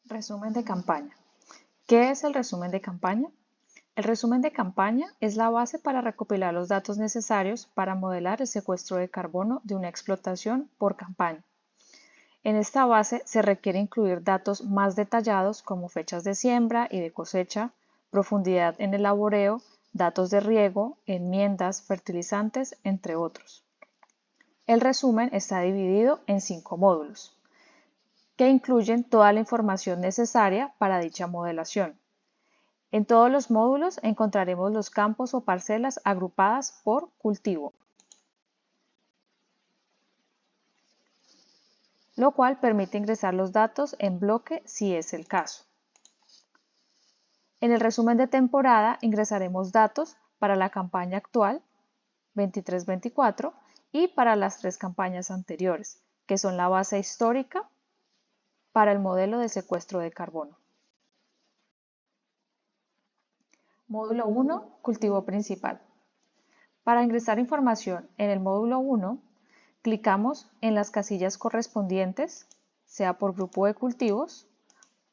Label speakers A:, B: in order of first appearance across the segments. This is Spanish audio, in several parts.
A: Resumen de campaña. ¿Qué es el resumen de campaña? El resumen de campaña es la base para recopilar los datos necesarios para modelar el secuestro de carbono de una explotación por campaña. En esta base se requiere incluir datos más detallados como fechas de siembra y de cosecha, profundidad en el laboreo, datos de riego, enmiendas, fertilizantes, entre otros. El resumen está dividido en 5 módulos, que incluyen toda la información necesaria para dicha modelación. En todos los módulos encontraremos los campos o parcelas agrupadas por cultivo, lo cual permite ingresar los datos en bloque si es el caso. En el resumen de temporada ingresaremos datos para la campaña actual 23-24 y para las 3 campañas anteriores, que son la base histórica para el modelo de secuestro de carbono. Módulo 1, cultivo principal. Para ingresar información en el módulo 1, clicamos en las casillas correspondientes, sea por grupo de cultivos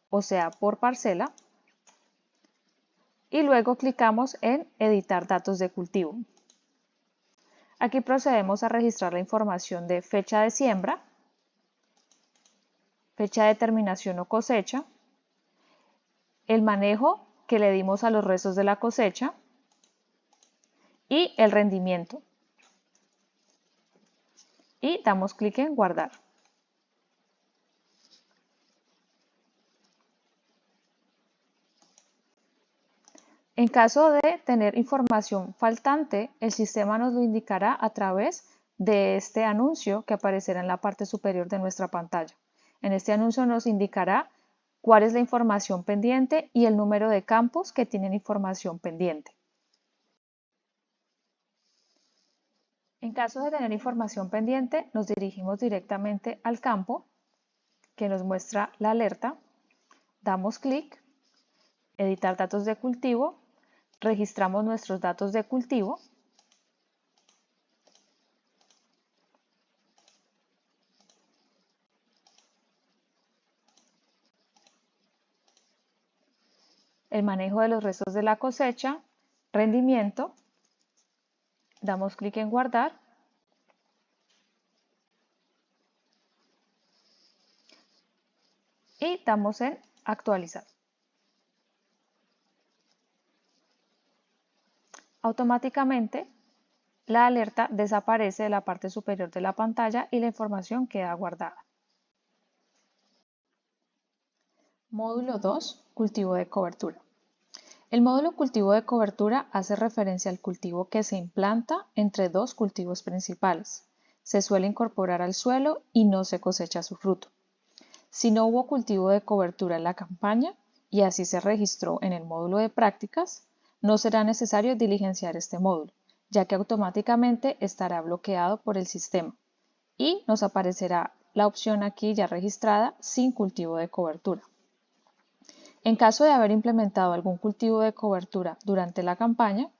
A: o sea por parcela, y luego clicamos en editar datos de cultivo. Aquí procedemos a registrar la información de fecha de siembra, fecha de terminación o cosecha, el manejo que le dimos a los restos de la cosecha y el rendimiento. Y damos clic en guardar. En caso de tener información faltante, el sistema nos lo indicará a través de este anuncio que aparecerá en la parte superior de nuestra pantalla. En este anuncio nos indicará cuál es la información pendiente y el número de campos que tienen información pendiente. En caso de tener información pendiente, nos dirigimos directamente al campo que nos muestra la alerta, damos clic, editar datos de cultivo, registramos nuestros datos de cultivo el manejo de los restos de la cosecha, rendimiento, damos clic en guardar y damos en actualizar. Automáticamente la alerta desaparece de la parte superior de la pantalla y la información queda guardada. Módulo 2. Cultivo de cobertura. El módulo cultivo de cobertura hace referencia al cultivo que se implanta entre dos cultivos principales. Se suele incorporar al suelo y no se cosecha su fruto. Si no hubo cultivo de cobertura en la campaña, y así se registró en el módulo de prácticas, no será necesario diligenciar este módulo, ya que automáticamente estará bloqueado por el sistema y nos aparecerá la opción aquí ya registrada sin cultivo de cobertura. En caso de haber implementado algún cultivo de cobertura durante la campaña,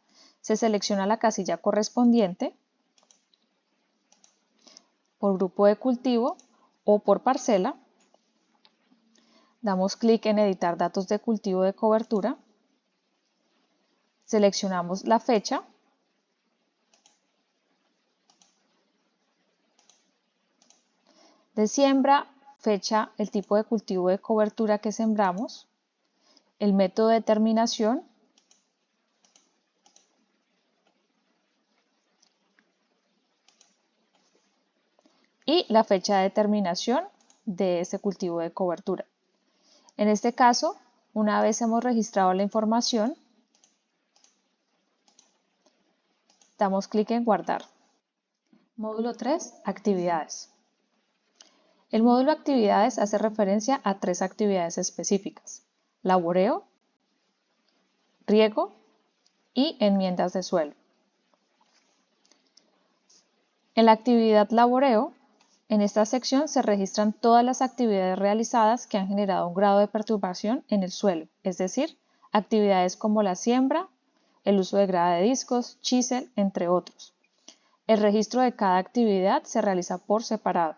A: se selecciona la casilla correspondiente por grupo de cultivo o por parcela. Damos clic en editar datos de cultivo de cobertura, seleccionamos la fecha de siembra, fecha, el tipo de cultivo de cobertura que sembramos, el método de terminación, y la fecha de terminación de ese cultivo de cobertura. En este caso, una vez hemos registrado la información, damos clic en guardar. Módulo 3. Actividades. El módulo actividades hace referencia a 3 actividades específicas: laboreo, riego y enmiendas de suelo. En la actividad laboreo, en esta sección se registran todas las actividades realizadas que han generado un grado de perturbación en el suelo, es decir, actividades como la siembra, el uso de grada de discos, chisel, entre otros. El registro de cada actividad se realiza por separado.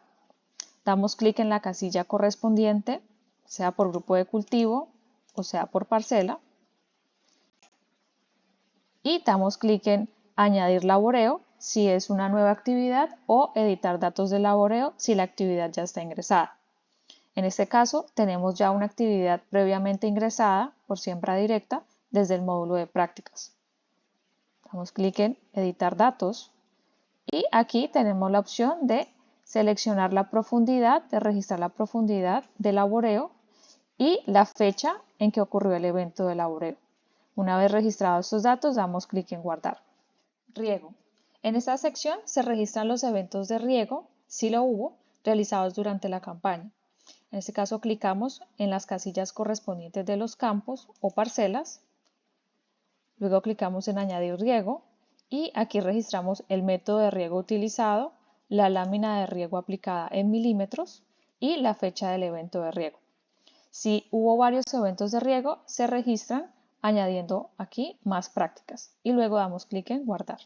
A: Damos clic en la casilla correspondiente sea por grupo de cultivo o sea por parcela. Y damos clic en añadir laboreo si es una nueva actividad o editar datos de laboreo si la actividad ya está ingresada. En este caso tenemos ya una actividad previamente ingresada por siembra directa desde el módulo de prácticas. Damos clic en editar datos y aquí tenemos la opción de seleccionar la profundidad, de registrar la profundidad de laboreo y la fecha en que ocurrió el evento de laboreo. Una vez registrados estos datos, damos clic en guardar. Riego. En esta sección se registran los eventos de riego, si lo hubo, realizados durante la campaña. En este caso clicamos en las casillas correspondientes de los campos o parcelas. Luego clicamos en añadir riego y aquí registramos el método de riego utilizado, la lámina de riego aplicada en milímetros y la fecha del evento de riego. Si hubo varios eventos de riego, se registran añadiendo aquí más prácticas y luego damos clic en guardar.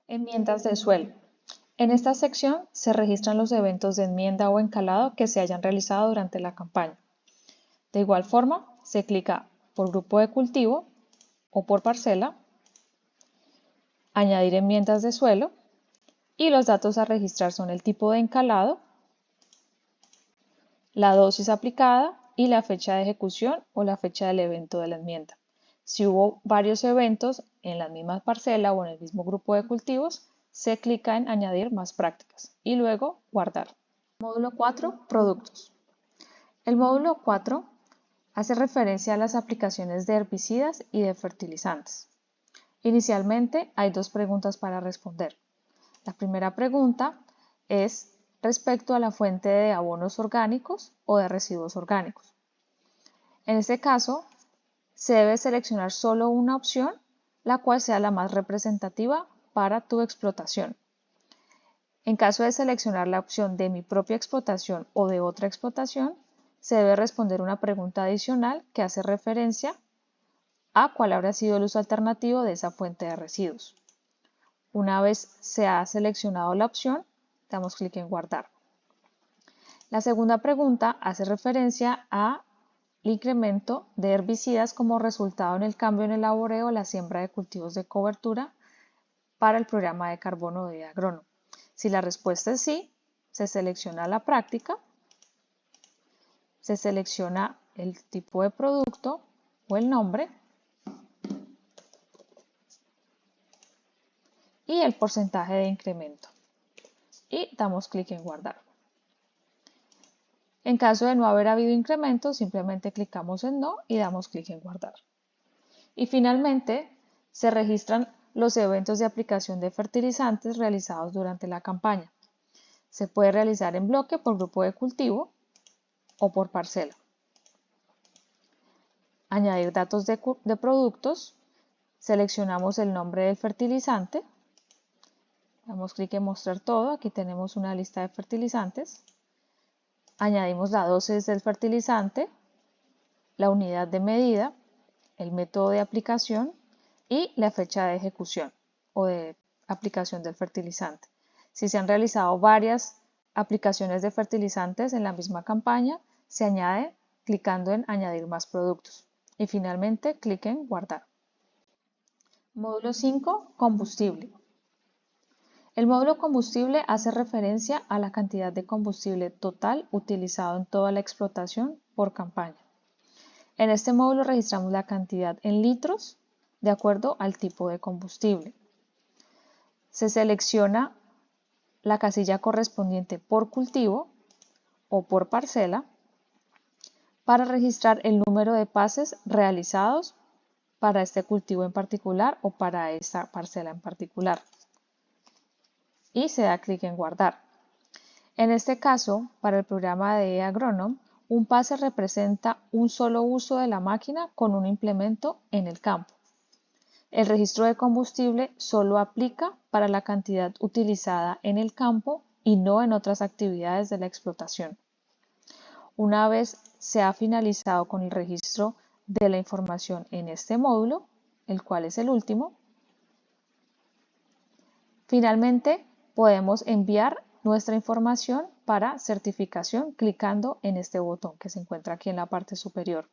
A: Enmiendas de suelo. En esta sección se registran los eventos de enmienda o encalado que se hayan realizado durante la campaña. De igual forma, se clica por grupo de cultivo o por parcela, añadir enmiendas de suelo y los datos a registrar son el tipo de encalado, la dosis aplicada y la fecha de ejecución o la fecha del evento de la enmienda. Si hubo varios eventos en la misma parcela o en el mismo grupo de cultivos, se clica en añadir más prácticas y luego guardar. Módulo 4, productos. El módulo 4 hace referencia a las aplicaciones de herbicidas y de fertilizantes. Inicialmente hay dos preguntas para responder. La primera pregunta es respecto a la fuente de abonos orgánicos o de residuos orgánicos. En este caso, se debe seleccionar solo una opción, la cual sea la más representativa para tu explotación. En caso de seleccionar la opción de mi propia explotación o de otra explotación, se debe responder una pregunta adicional que hace referencia a cuál habrá sido el uso alternativo de esa fuente de residuos. Una vez se ha seleccionado la opción, damos clic en guardar. La segunda pregunta hace referencia al incremento de herbicidas como resultado en el cambio en el laboreo o la siembra de cultivos de cobertura para el programa de carbono de agrónomo. Si la respuesta es sí, se selecciona la práctica, se selecciona el tipo de producto o el nombre y el porcentaje de incremento y damos clic en guardar. En caso de no haber habido incremento, simplemente clicamos en no y damos clic en guardar. Y finalmente se registran los eventos de aplicación de fertilizantes realizados durante la campaña. Se puede realizar en bloque por grupo de cultivo o por parcela. Añadir datos de productos, seleccionamos el nombre del fertilizante, damos clic en mostrar todo, aquí tenemos una lista de fertilizantes, añadimos la dosis del fertilizante, la unidad de medida, el método de aplicación y la fecha de ejecución o de aplicación del fertilizante. Si se han realizado varias aplicaciones de fertilizantes en la misma campaña, se añade clicando en añadir más productos y finalmente clic en guardar. Módulo 5, combustible. El módulo combustible hace referencia a la cantidad de combustible total utilizado en toda la explotación por campaña. En este módulo registramos la cantidad en litros de acuerdo al tipo de combustible. Se selecciona la casilla correspondiente por cultivo o por parcela para registrar el número de pases realizados para este cultivo en particular o para esta parcela en particular. Y se da clic en guardar. En este caso, para el programa de eAgronom, un pase representa un solo uso de la máquina con un implemento en el campo. El registro de combustible solo aplica para la cantidad utilizada en el campo y no en otras actividades de la explotación. Una vez se ha finalizado con el registro de la información en este módulo, el cual es el último, finalmente podemos enviar nuestra información para certificación clicando en este botón que se encuentra aquí en la parte superior.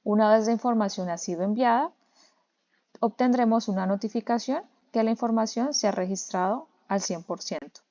A: Una vez la información ha sido enviada, obtendremos una notificación que la información se ha registrado al 100%.